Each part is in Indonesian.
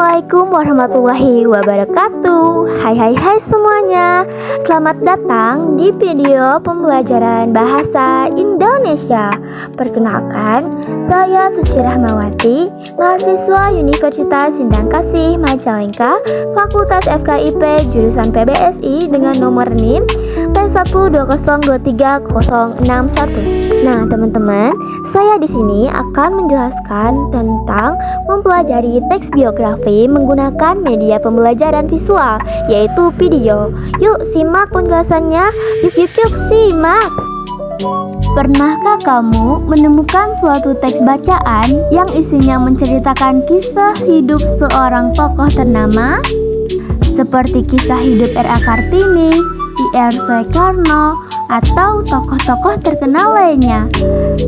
Assalamualaikum warahmatullahi wabarakatuh. Hai semuanya. Selamat datang di video pembelajaran bahasa Indonesia. Perkenalkan, saya Suci Rahmawati, mahasiswa Universitas Sindang Kasih Majalengka, Fakultas FKIP jurusan PBSI dengan nomor NIM P120230061. Nah, teman-teman, saya di sini akan menjelaskan tentang mempelajari teks biografi menggunakan media pembelajaran visual, yaitu video. Yuk simak penjelasannya. Yuk simak. Pernahkah kamu menemukan suatu teks bacaan yang isinya menceritakan kisah hidup seorang tokoh ternama? Seperti kisah hidup R.A. Kartini, I.R. Soekarno, atau tokoh-tokoh terkenal lainnya.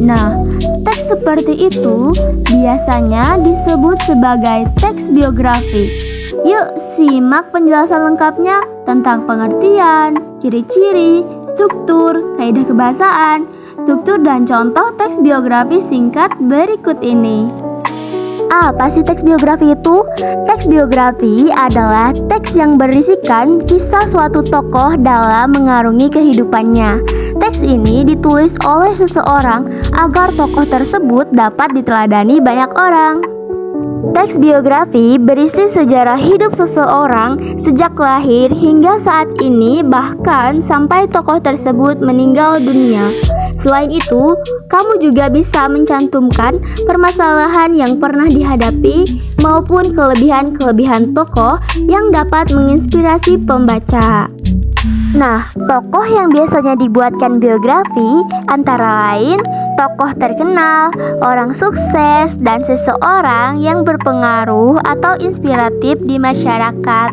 Nah, teks seperti itu biasanya disebut sebagai teks biografi. Yuk simak penjelasan lengkapnya tentang pengertian, ciri-ciri, struktur, kaidah kebahasaan, struktur dan contoh teks biografi singkat berikut ini. Apa sih teks biografi itu? Teks biografi adalah teks yang berisikan kisah suatu tokoh dalam mengarungi kehidupannya. Teks ini ditulis oleh seseorang agar tokoh tersebut dapat diteladani banyak orang. Teks biografi berisi sejarah hidup seseorang sejak lahir hingga saat ini, bahkan sampai tokoh tersebut meninggal dunia. Selain itu, kamu juga bisa mencantumkan permasalahan yang pernah dihadapi maupun kelebihan-kelebihan tokoh yang dapat menginspirasi pembaca. Nah, tokoh yang biasanya dibuatkan biografi antara lain tokoh terkenal, orang sukses, dan seseorang yang berpengaruh atau inspiratif di masyarakat.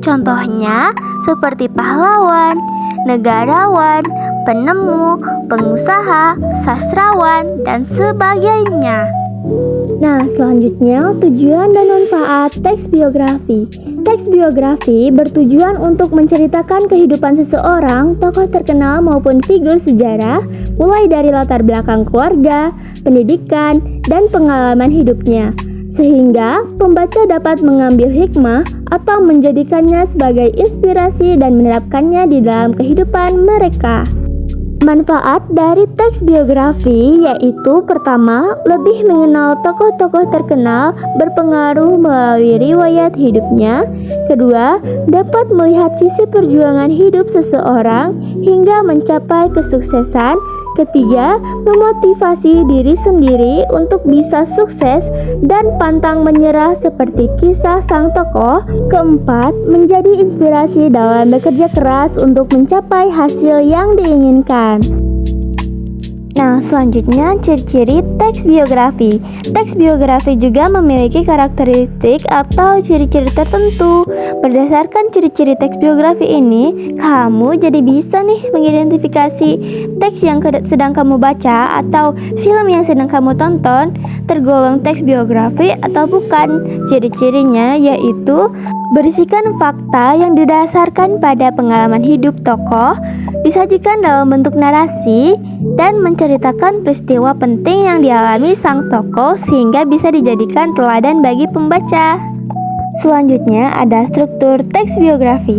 Contohnya seperti pahlawan, negarawan, penemu, pengusaha, sastrawan, dan sebagainya. Nah, selanjutnya tujuan dan manfaat teks biografi. Teks biografi bertujuan untuk menceritakan kehidupan seseorang, tokoh terkenal maupun figur sejarah, mulai dari latar belakang keluarga, pendidikan, dan pengalaman hidupnya, sehingga pembaca dapat mengambil hikmah atau menjadikannya sebagai inspirasi dan menerapkannya di dalam kehidupan mereka. Manfaat dari teks biografi yaitu pertama, lebih mengenal tokoh-tokoh terkenal berpengaruh melalui riwayat hidupnya. Kedua, dapat melihat sisi perjuangan hidup seseorang hingga mencapai kesuksesan. Ketiga, memotivasi diri sendiri untuk bisa sukses dan pantang menyerah seperti kisah sang tokoh. Keempat, menjadi inspirasi dalam bekerja keras untuk mencapai hasil yang diinginkan. Nah, selanjutnya ciri-ciri teks biografi. Teks biografi juga memiliki karakteristik atau ciri-ciri tertentu. Berdasarkan ciri-ciri teks biografi ini, kamu jadi bisa nih mengidentifikasi teks yang sedang kamu baca atau film yang sedang kamu tonton tergolong teks biografi atau bukan. Ciri-cirinya yaitu berisikan fakta yang didasarkan pada pengalaman hidup tokoh, disajikan dalam bentuk narasi, dan menceritakan peristiwa penting yang dialami sang tokoh sehingga bisa dijadikan teladan bagi pembaca. Selanjutnya ada struktur teks biografi.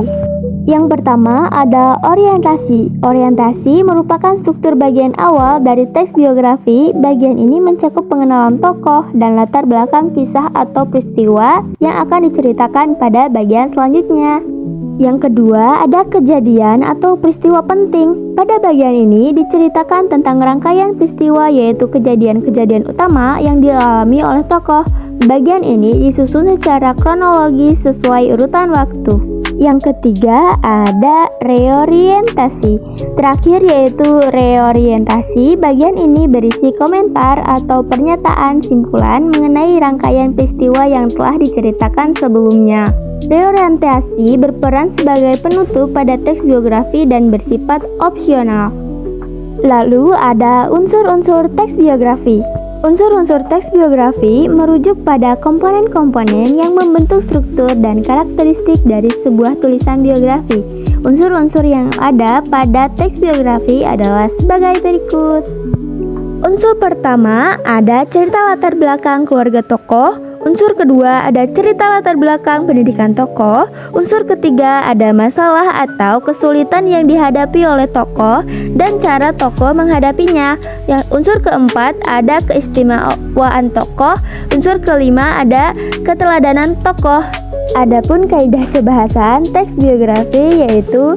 Yang pertama ada orientasi. Orientasi merupakan struktur bagian awal dari teks biografi. Bagian ini mencakup pengenalan tokoh dan latar belakang kisah atau peristiwa yang akan diceritakan pada bagian selanjutnya. Yang kedua ada kejadian atau peristiwa penting. Pada bagian ini diceritakan tentang rangkaian peristiwa, yaitu kejadian-kejadian utama yang dialami oleh tokoh. Bagian ini disusun secara kronologis sesuai urutan waktu. Yang ketiga ada reorientasi. Terakhir yaitu reorientasi. Bagian ini berisi komentar atau pernyataan simpulan mengenai rangkaian peristiwa yang telah diceritakan sebelumnya. Reorientasi berperan sebagai penutup pada teks biografi dan bersifat opsional. Lalu ada unsur-unsur teks biografi. Unsur-unsur teks biografi merujuk pada komponen-komponen yang membentuk struktur dan karakteristik dari sebuah tulisan biografi. Unsur-unsur yang ada pada teks biografi adalah sebagai berikut. Unsur pertama ada cerita latar belakang keluarga tokoh. Unsur kedua ada cerita latar belakang pendidikan tokoh. Unsur ketiga ada masalah atau kesulitan yang dihadapi oleh tokoh dan cara tokoh menghadapinya. Yang unsur keempat ada keistimewaan tokoh. Unsur kelima ada keteladanan tokoh. Adapun kaidah kebahasaan teks biografi yaitu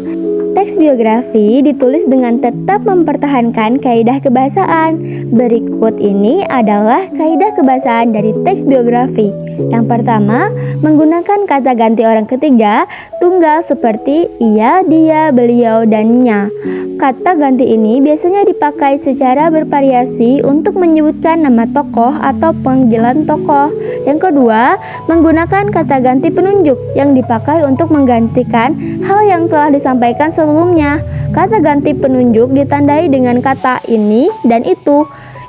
teks biografi ditulis dengan tetap mempertahankan kaidah kebahasaan. Berikut ini adalah kaidah kebahasaan dari teks biografi. Yang pertama, menggunakan kata ganti orang ketiga tunggal seperti ia, dia, beliau, dan nya. Kata ganti ini biasanya dipakai secara bervariasi untuk menyebutkan nama tokoh atau panggilan tokoh. Yang kedua, menggunakan kata ganti penunjuk yang dipakai untuk menggantikan hal yang telah disampaikan sebelumnya. Kata ganti penunjuk ditandai dengan kata ini dan itu.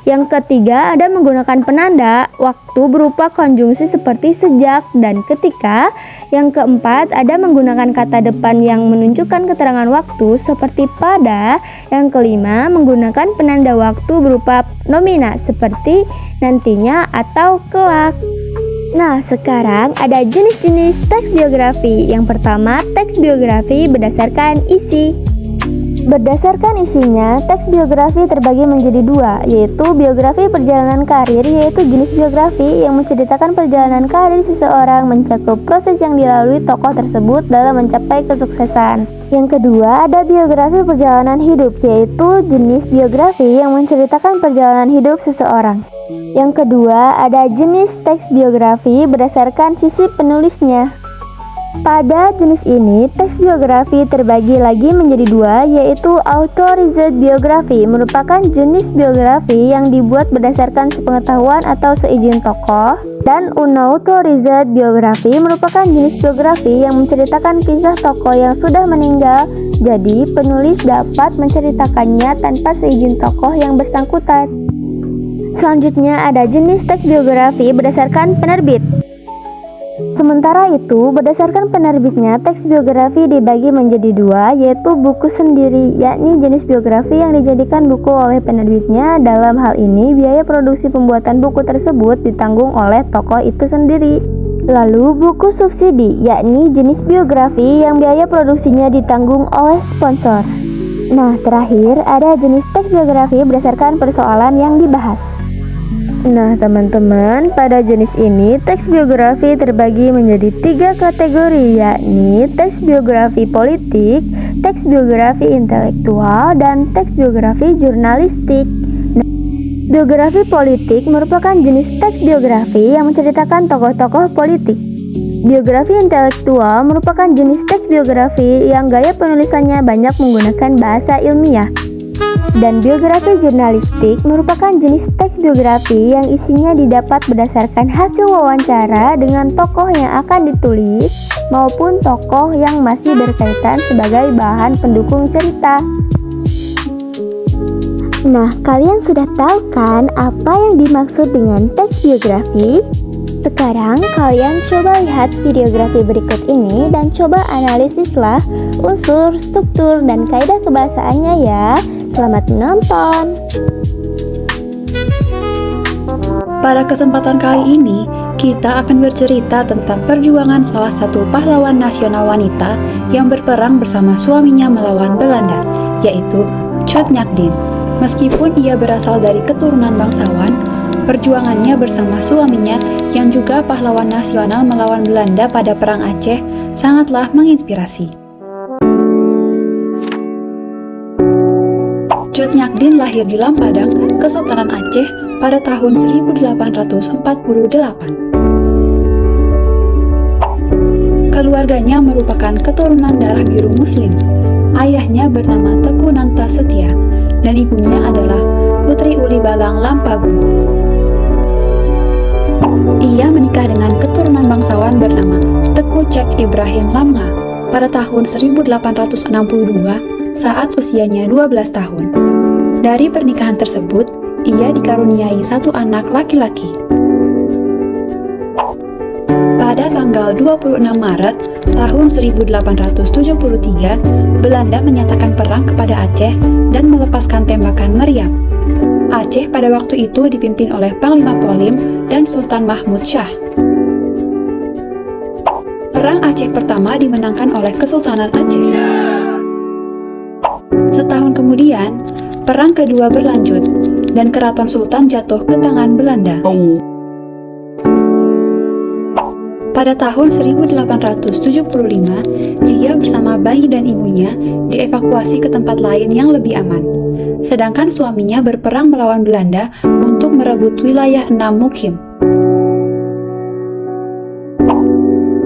Yang ketiga, ada menggunakan penanda waktu berupa konjungsi seperti sejak dan ketika. Yang keempat, ada menggunakan kata depan yang menunjukkan keterangan waktu seperti pada. Yang kelima, menggunakan penanda waktu berupa nomina seperti nantinya atau kelak. Nah, sekarang ada jenis-jenis teks biografi. Yang pertama, teks biografi berdasarkan isi. Berdasarkan isinya, teks biografi terbagi menjadi dua, yaitu biografi perjalanan karir, yaitu jenis biografi yang menceritakan perjalanan karir seseorang mencakup proses yang dilalui tokoh tersebut dalam mencapai kesuksesan. Yang kedua, ada biografi perjalanan hidup, yaitu jenis biografi yang menceritakan perjalanan hidup seseorang. Yang kedua, ada jenis teks biografi berdasarkan sisi penulisnya. Pada jenis ini, teks biografi terbagi lagi menjadi dua, yaitu authorized biography merupakan jenis biografi yang dibuat berdasarkan sepengetahuan atau seizin tokoh, dan unauthorized biography merupakan jenis biografi yang menceritakan kisah tokoh yang sudah meninggal, jadi penulis dapat menceritakannya tanpa seizin tokoh yang bersangkutan. Selanjutnya ada jenis teks biografi berdasarkan penerbit. Sementara itu, berdasarkan penerbitnya, teks biografi dibagi menjadi dua, yaitu buku sendiri, yakni jenis biografi yang dijadikan buku oleh penerbitnya. Dalam hal ini, biaya produksi pembuatan buku tersebut ditanggung oleh tokoh itu sendiri. Lalu, buku subsidi, yakni jenis biografi yang biaya produksinya ditanggung oleh sponsor. Nah, terakhir, ada jenis teks biografi berdasarkan persoalan yang dibahas. Nah teman-teman, pada jenis ini teks biografi terbagi menjadi tiga kategori, yakni teks biografi politik, teks biografi intelektual, dan teks biografi jurnalistik. Biografi politik merupakan jenis teks biografi yang menceritakan tokoh-tokoh politik. Biografi intelektual merupakan jenis teks biografi yang gaya penulisannya banyak menggunakan bahasa ilmiah. Dan biografi jurnalistik merupakan jenis teks biografi yang isinya didapat berdasarkan hasil wawancara dengan tokoh yang akan ditulis maupun tokoh yang masih berkaitan sebagai bahan pendukung cerita. Nah, kalian sudah tahu kan apa yang dimaksud dengan teks biografi? Sekarang kalian coba lihat videografi berikut ini dan coba analisislah unsur, struktur, dan kaidah kebahasaannya ya. Selamat menonton. Pada kesempatan kali ini, kita akan bercerita tentang perjuangan salah satu pahlawan nasional wanita yang berperang bersama suaminya melawan Belanda, yaitu Tjut Nyak Dien. Meskipun ia berasal dari keturunan bangsawan, perjuangannya bersama suaminya yang juga pahlawan nasional melawan Belanda pada Perang Aceh sangatlah menginspirasi. Tjut Nyak Dien lahir di Lampadang, Kesultanan Aceh pada tahun 1848. Keluarganya merupakan keturunan darah biru Muslim. Ayahnya bernama Teku Nanta Setia dan ibunya adalah Putri Uli Balang Lampagu. Ia menikah dengan keturunan bangsawan bernama Teku Cek Ibrahim Lamnga pada tahun 1862 saat usianya 12 tahun. Dari pernikahan tersebut, ia dikaruniai satu anak laki-laki. Pada tanggal 26 Maret tahun 1873, Belanda menyatakan perang kepada Aceh dan melepaskan tembakan meriam. Aceh pada waktu itu dipimpin oleh Panglima Polim dan Sultan Mahmud Shah. Perang Aceh pertama dimenangkan oleh Kesultanan Aceh. Setahun kemudian, perang kedua berlanjut dan keraton Sultan jatuh ke tangan Belanda. Pada tahun 1875, dia bersama bayi dan ibunya dievakuasi ke tempat lain yang lebih aman. Sedangkan suaminya berperang melawan Belanda untuk merebut wilayah Enam Mukim.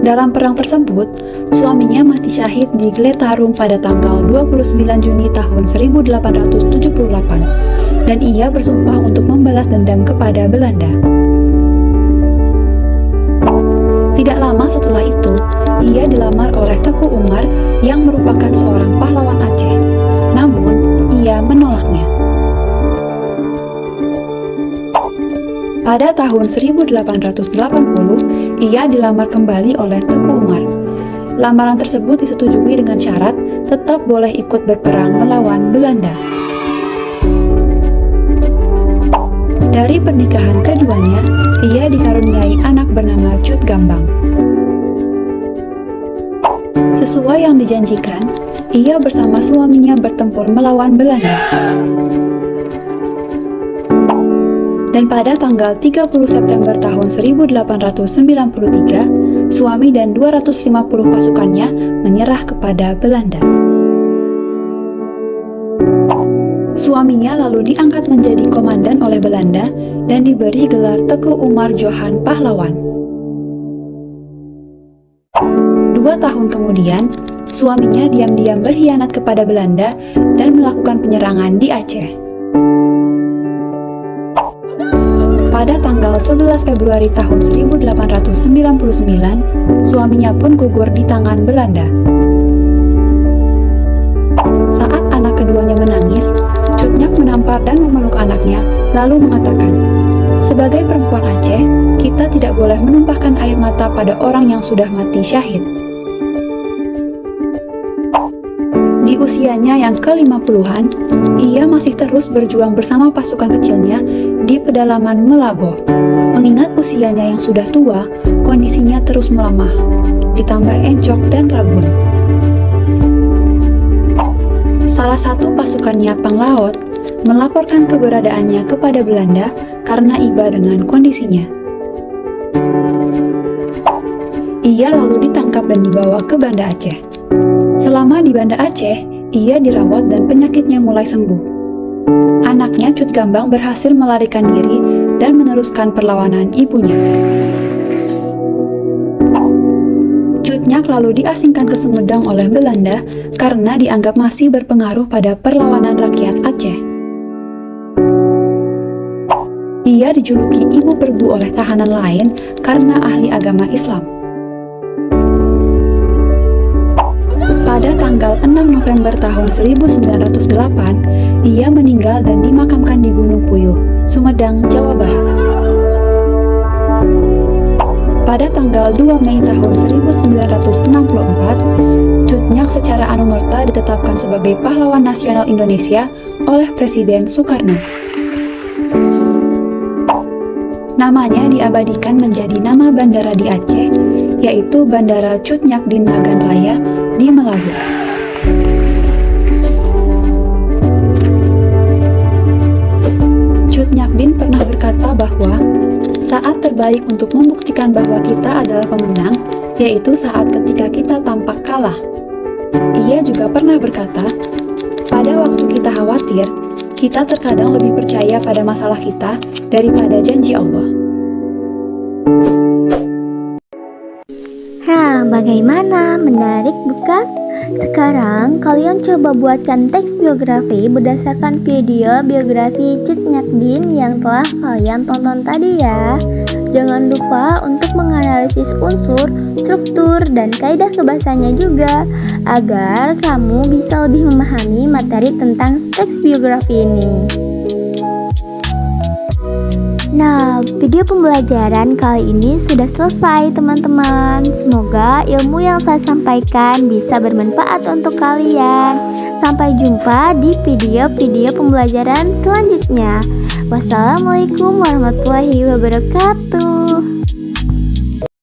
Dalam perang tersebut, suaminya mati syahid di Gletarum pada tanggal 29 Juni tahun 1878, dan ia bersumpah untuk membalas dendam kepada Belanda. Tidak lama setelah itu, ia dilamar oleh Teku Umar yang merupakan seorang pahlawan Aceh. Namun, ia menolaknya. Pada tahun 1880, ia dilamar kembali oleh Teku Umar. Lamaran tersebut disetujui dengan syarat tetap boleh ikut berperang melawan Belanda. Dari pernikahan keduanya, ia dikaruniai anak bernama Cut Gambang. Sesuai yang dijanjikan, ia bersama suaminya bertempur melawan Belanda. Dan pada tanggal 30 September tahun 1893, suami dan 250 pasukannya menyerah kepada Belanda. Suaminya lalu diangkat menjadi komandan oleh Belanda dan diberi gelar Teku Umar Johan Pahlawan. 2 tahun kemudian, suaminya diam-diam berkhianat kepada Belanda dan melakukan penyerangan di Aceh. Pada tanggal 11 Februari tahun 1899, suaminya pun gugur di tangan Belanda. Saat anak keduanya menangis, Cut Nyak menampar dan memeluk anaknya, lalu mengatakan, "Sebagai perempuan Aceh, kita tidak boleh menumpahkan air mata pada orang yang sudah mati syahid." Di usianya yang ke-50-an, ia masih terus berjuang bersama pasukan kecilnya di pedalaman Melaboh. Mengingat usianya yang sudah tua, kondisinya terus melemah, ditambah encok dan rabun. Salah satu pasukannya, Panglaut, melaporkan keberadaannya kepada Belanda karena iba dengan kondisinya. Ia lalu ditangkap dan dibawa ke Banda Aceh. Selama di Banda Aceh, ia dirawat dan penyakitnya mulai sembuh. Anaknya Cut Gambang berhasil melarikan diri dan meneruskan perlawanan ibunya. Cut Nyak lalu diasingkan ke Sumedang oleh Belanda karena dianggap masih berpengaruh pada perlawanan rakyat Aceh. Ia dijuluki Ibu Perbu oleh tahanan lain karena ahli agama Islam. Pada tanggal 6 November tahun 1908, ia meninggal dan dimakamkan di Gunung Puyuh, Sumedang, Jawa Barat. Pada tanggal 2 Mei tahun 1964, Cut Nyak secara anumerta ditetapkan sebagai pahlawan nasional Indonesia oleh Presiden Soekarno. Namanya diabadikan menjadi nama bandara di Aceh, yaitu Bandara Cut Nyak Din Nagan Raya di Melabuh. Cut Nyak Din pernah berkata bahwa saat terbaik untuk membuktikan bahwa kita adalah pemenang, yaitu saat ketika kita tampak kalah. Ia juga pernah berkata, pada waktu kita khawatir, kita terkadang lebih percaya pada masalah kita daripada janji Allah. Bagaimana? Menarik bukan? Sekarang kalian coba buatkan teks biografi berdasarkan video biografi Cut Nyak Din yang telah kalian tonton tadi ya. Jangan lupa untuk menganalisis unsur, struktur, dan kaidah kebahasanya juga agar kamu bisa lebih memahami materi tentang teks biografi ini. Nah, video pembelajaran kali ini sudah selesai teman-teman. Semoga ilmu yang saya sampaikan bisa bermanfaat untuk kalian. Sampai jumpa di video-video pembelajaran selanjutnya. Wassalamualaikum warahmatullahi wabarakatuh.